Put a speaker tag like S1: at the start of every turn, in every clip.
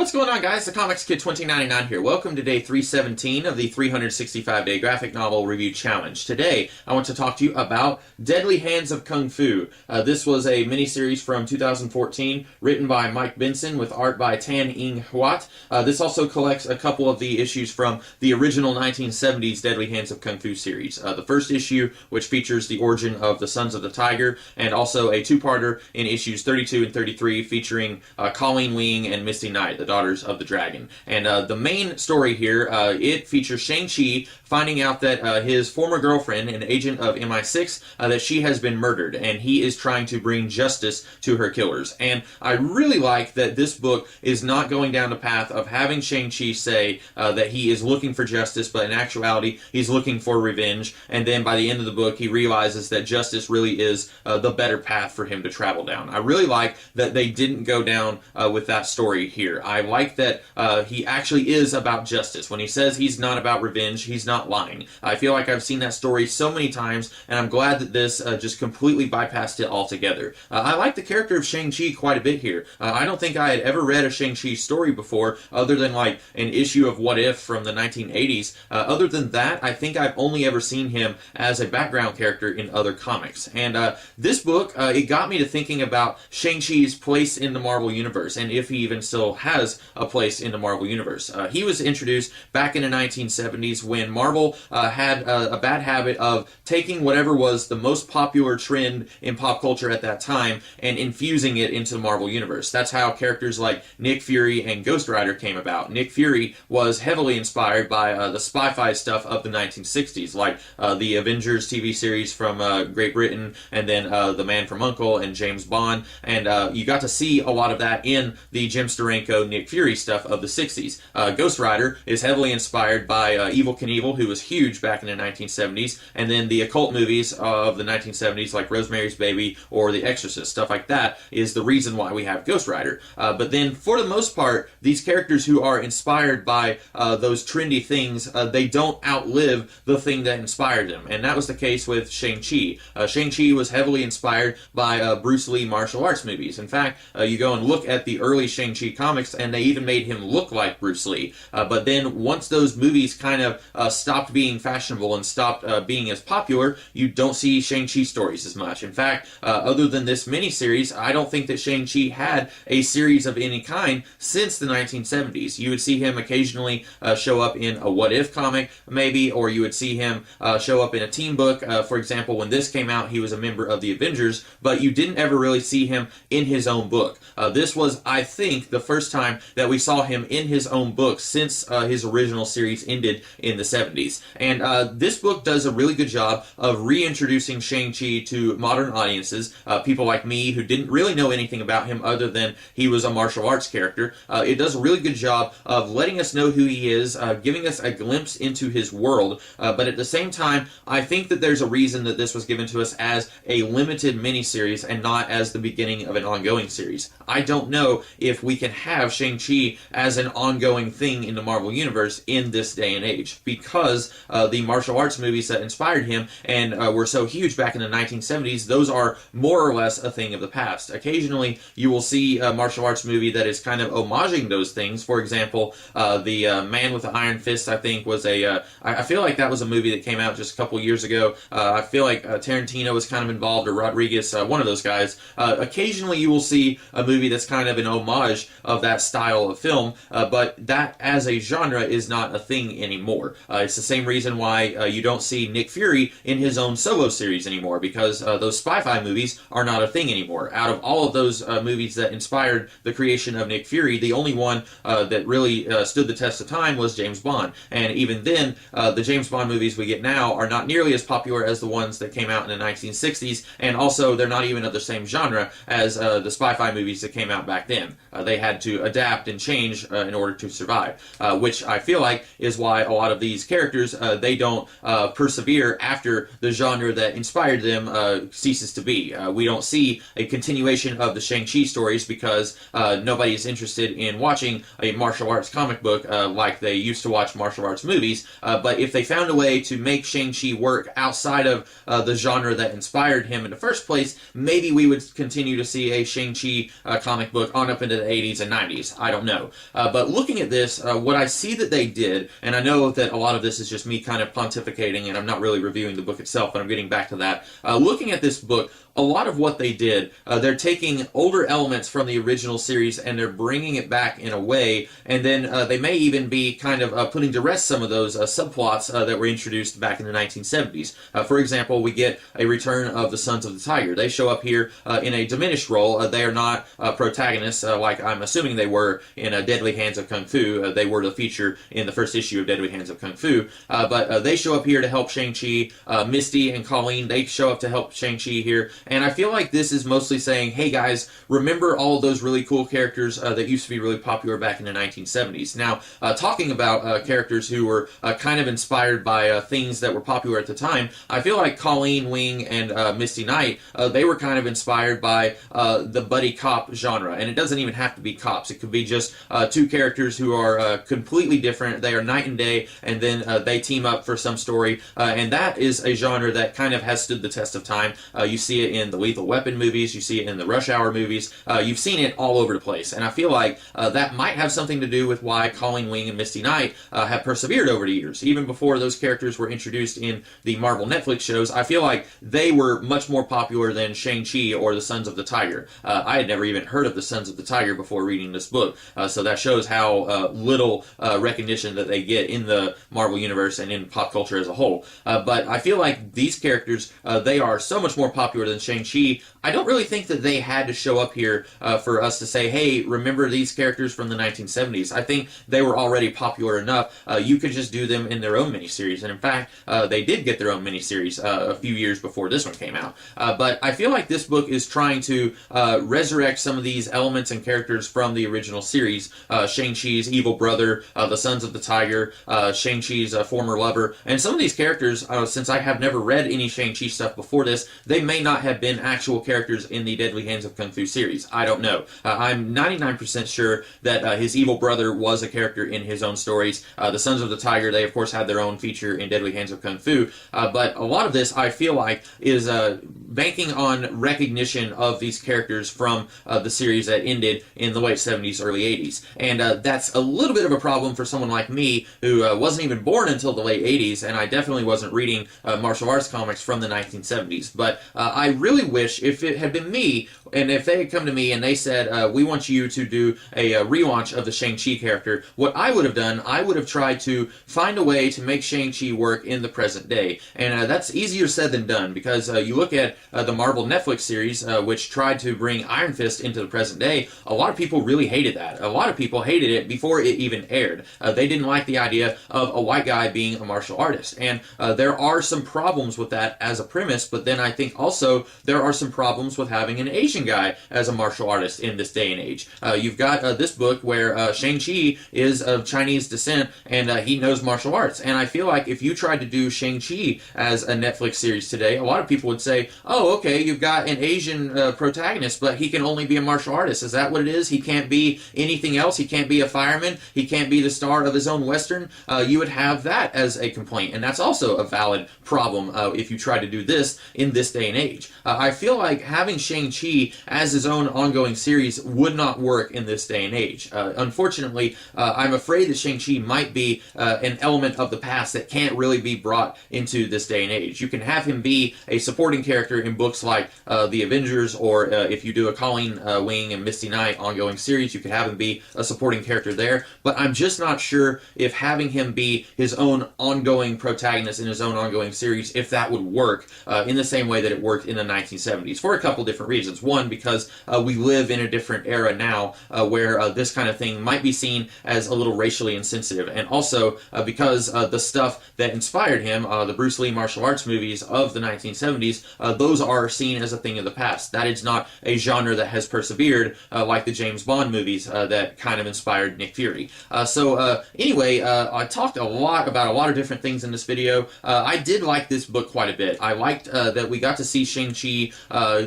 S1: What's going on, guys? The Comics Kid 2099 here. Welcome to day 317 of the 365-day graphic novel review challenge. Today, I want to talk to you about Deadly Hands of Kung Fu. This was a miniseries from 2014, written by Mike Benson with art by Tan Ing Huat. This also collects a couple of the issues from the original 1970s Deadly Hands of Kung Fu series. The first issue, which features the origin of the Sons of the Tiger, and also a two-parter in issues 32 and 33 featuring Colleen Wing and Misty Knight, the Daughters of the Dragon. And the main story here, it features Shang-Chi finding out that his former girlfriend, an agent of MI6, that she has been murdered, and he is trying to bring justice to her killers. And I really like that this book is not going down the path of having Shang-Chi say that he is looking for justice, but in actuality, he's looking for revenge, and then by the end of the book, he realizes that justice really is the better path for him to travel down. I really like that they didn't go down with that story here. I like that he actually is about justice. When he says he's not about revenge, he's not lying. I feel like I've seen that story so many times, and I'm glad that this just completely bypassed it altogether. I like the character of Shang-Chi quite a bit here. I don't think I had ever read a Shang-Chi story before, other than like an issue of What If from the 1980s. Other than that, I think I've only ever seen him as a background character in other comics. And this book, it got me to thinking about Shang-Chi's place in the Marvel Universe, and if he even still has a place in the Marvel Universe. He was introduced back in the 1970s when Marvel had a bad habit of taking whatever was the most popular trend in pop culture at that time and infusing it into the Marvel Universe. That's how characters like Nick Fury and Ghost Rider came about. Nick Fury was heavily inspired by the sci-fi stuff of the 1960s, like the Avengers TV series from Great Britain, and then The Man from U.N.C.L.E. and James Bond, and you got to see a lot of that in the Jim Steranko, Nick Fury stuff of the 60s. Ghost Rider is heavily inspired by Evel Knievel, who was huge back in the 1970s, and then the occult movies of the 1970s like Rosemary's Baby or The Exorcist. Stuff like that is the reason why we have Ghost Rider. But then, for the most part, these characters who are inspired by those trendy things, they don't outlive the thing that inspired them. And that was the case with Shang-Chi. Shang-Chi was heavily inspired by Bruce Lee martial arts movies. In fact, you go and look at the early Shang-Chi comics, and they even made him look like Bruce Lee. But then, once those movies kind of stopped being fashionable and stopped being as popular, you don't see Shang-Chi stories as much. In fact, other than this miniseries, I don't think that Shang-Chi had a series of any kind since the 1970s. You would see him occasionally show up in a What If comic, maybe, or you would see him show up in a team book. For example, when this came out, he was a member of the Avengers, but you didn't ever really see him in his own book. This was, I think, the first time that we saw him in his own book since his original series ended in the 70s. And this book does a really good job of reintroducing Shang-Chi to modern audiences, people like me who didn't really know anything about him other than he was a martial arts character. It does a really good job of letting us know who he is, giving us a glimpse into his world, but at the same time, I think that there's a reason that this was given to us as a limited miniseries and not as the beginning of an ongoing series. I don't know if we can have Shang-Chi as an ongoing thing in the Marvel Universe in this day and age, because the martial arts movies that inspired him and were so huge back in the 1970s, those are more or less a thing of the past. Occasionally, you will see a martial arts movie that is kind of homaging those things. For example, the Man with the Iron Fist, I think, was I feel like that was a movie that came out just a couple years ago. I feel like Tarantino was kind of involved, or Rodriguez, one of those guys. Occasionally, you will see a movie that's kind of an homage of that style of film, but that as a genre is not a thing anymore. It's the same reason why you don't see Nick Fury in his own solo series anymore, because those spy-fi movies are not a thing anymore. Out of all of those movies that inspired the creation of Nick Fury, the only one that really stood the test of time was James Bond. And even then, the James Bond movies we get now are not nearly as popular as the ones that came out in the 1960s, and also they're not even of the same genre as the spy-fi movies that came out back then. They had to adapt and change in order to survive, which I feel like is why a lot of these characters, they don't persevere after the genre that inspired them ceases to be. We don't see a continuation of the Shang-Chi stories because nobody is interested in watching a martial arts comic book like they used to watch martial arts movies, but if they found a way to make Shang-Chi work outside of the genre that inspired him in the first place, maybe we would continue to see a Shang-Chi comic book on up into the 80s and 90s. I don't know. But looking at this, what I see that they did, and I know that a lot of this is just me kind of pontificating, and I'm not really reviewing the book itself, but I'm getting back to that. Looking at this book, a lot of what they did, they're taking older elements from the original series and they're bringing it back in a way, and then they may even be kind of putting to rest some of those subplots that were introduced back in the 1970s. For example, we get a return of the Sons of the Tiger. They show up here in a diminished role. They are not protagonists like I'm assuming they were in Deadly Hands of Kung Fu. They were the feature in the first issue of Deadly Hands of Kung Fu. But they show up here to help Shang-Chi. Misty and Colleen, they show up to help Shang-Chi here. And I feel like this is mostly saying, hey guys, remember all those really cool characters that used to be really popular back in the 1970s. Now, talking about characters who were kind of inspired by things that were popular at the time, I feel like Colleen Wing and Misty Knight, they were kind of inspired by the buddy cop genre. And it doesn't even have to be cops. It could be just two characters who are completely different. They are night and day, and then they team up for some story. And that is a genre that kind of has stood the test of time. You see it in the Lethal Weapon movies, you see it in the Rush Hour movies, you've seen it all over the place, and I feel like that might have something to do with why Colleen Wing and Misty Knight have persevered over the years. Even before those characters were introduced in the Marvel Netflix shows, I feel like they were much more popular than Shang-Chi or the Sons of the Tiger. I had never even heard of the Sons of the Tiger before reading this book, so that shows how little recognition that they get in the Marvel Universe and in pop culture as a whole. But I feel like these characters, they are so much more popular than Shang-Chi. I don't really think that they had to show up here for us to say, hey, remember these characters from the 1970s. I think they were already popular enough. You could just do them in their own miniseries. And in fact, they did get their own miniseries a few years before this one came out. But I feel like this book is trying to resurrect some of these elements and characters from the original series. Shang-Chi's evil brother, the Sons of the Tiger, Shang-Chi's former lover. And some of these characters, since I have never read any Shang-Chi stuff before this, they may not have been actual characters in the Deadly Hands of Kung Fu series. I don't know. I'm 99% sure that his evil brother was a character in his own stories. The Sons of the Tiger, they of course had their own feature in Deadly Hands of Kung Fu, but a lot of this I feel like is banking on recognition of these characters from the series that ended in the late 70s, early 80s. And that's a little bit of a problem for someone like me who wasn't even born until the late 80s, and I definitely wasn't reading martial arts comics from the 1970s. But I really wish, if it had been me, and if they had come to me and they said, we want you to do a relaunch of the Shang-Chi character, what I would have done, I would have tried to find a way to make Shang-Chi work in the present day. And that's easier said than done, because you look at the Marvel Netflix series, which tried to bring Iron Fist into the present day, a lot of people really hated that. A lot of people hated it before it even aired. They didn't like the idea of a white guy being a martial artist. And there are some problems with that as a premise, but then I think also there are some problems with having an Asian guy as a martial artist in this day and age. You've got this book where Shang-Chi is of Chinese descent and he knows martial arts. And I feel like if you tried to do Shang-Chi as a Netflix series today, a lot of people would say, oh, okay, you've got an Asian protagonist, but he can only be a martial artist. Is that what it is? He can't be anything else? He can't be a fireman? He can't be the star of his own Western? You would have that as a complaint, and that's also a valid problem if you try to do this in this day and age. I feel like having Shang-Chi as his own ongoing series would not work in this day and age. Unfortunately, I'm afraid that Shang-Chi might be an element of the past that can't really be brought into this day and age. You can have him be a supporting character in books like The Avengers, or if you do a Colleen Wing and Misty Knight ongoing series, you could have him be a supporting character there. But I'm just not sure if having him be his own ongoing protagonist in his own ongoing series, if that would work in the same way that it worked in the 1970s, for a couple different reasons. One, because we live in a different era now where this kind of thing might be seen as a little racially insensitive, and also because the stuff that inspired him, the Bruce Lee martial arts movies of the 1970s, those are seen as a thing of the past. That is not a genre that has persevered like the James Bond movies that kind of inspired Nick Fury. Anyway, I talked a lot about a lot of different things in this video. I did like this book quite a bit. I liked that we got to see Shang-Chi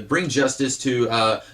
S1: bring justice to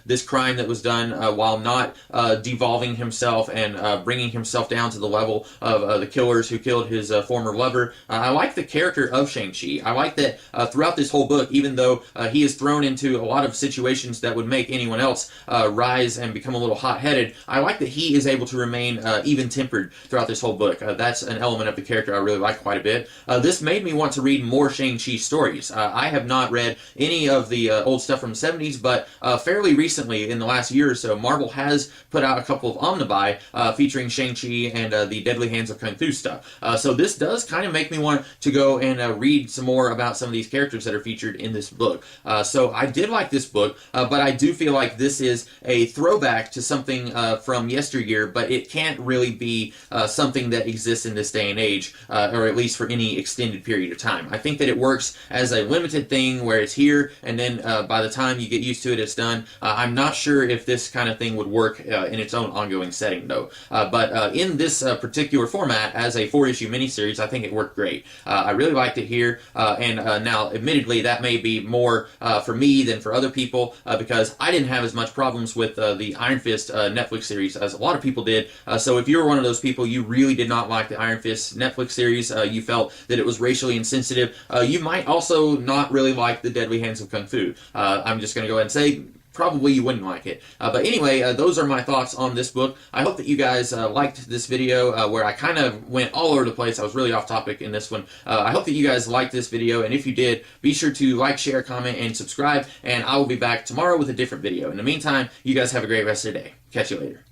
S1: this crime that was done while not devolving himself and bringing himself down to the level of the killers who killed his former lover. I like the character of Shang-Chi. I like that throughout this whole book, even though he is thrown into a lot of situations that would make anyone else rise and become a little hot-headed, I like that he is able to remain even-tempered throughout this whole book. That's an element of the character I really like quite a bit. This made me want to read more Shang-Chi stories. I have not read any of the old stuff from the 70s, but fairly recently, in the last year or so, Marvel has put out a couple of omnibuy featuring Shang-Chi and the Deadly Hands of Kung Fu stuff. So this does kind of make me want to go and read some more about some of these characters that are featured in this book. So I did like this book, but I do feel like this is a throwback to something from yesteryear, but it can't really be something that exists in this day and age, or at least for any extended period of time. I think that it works as a limited thing where it's here, and then by the time you get used to it, it's done. I'm not sure if this kind of thing would work in its own ongoing setting, though. But in this particular format, as a 4-issue miniseries, I think it worked great. I really liked it here, and now, admittedly, that may be more for me than for other people, because I didn't have as much problems with the Iron Fist Netflix series as a lot of people did. So if you were one of those people, you really did not like the Iron Fist Netflix series, you felt that it was racially insensitive, you might also not really like the Deadly Hands of Kung Fu. I'm just going to go ahead and say, probably you wouldn't like it. But anyway, those are my thoughts on this book. I hope that you guys liked this video where I kind of went all over the place. I was really off topic in this one. I hope that you guys liked this video, and if you did, be sure to like, share, comment, and subscribe, and I will be back tomorrow with a different video. In the meantime, you guys have a great rest of your day. Catch you later.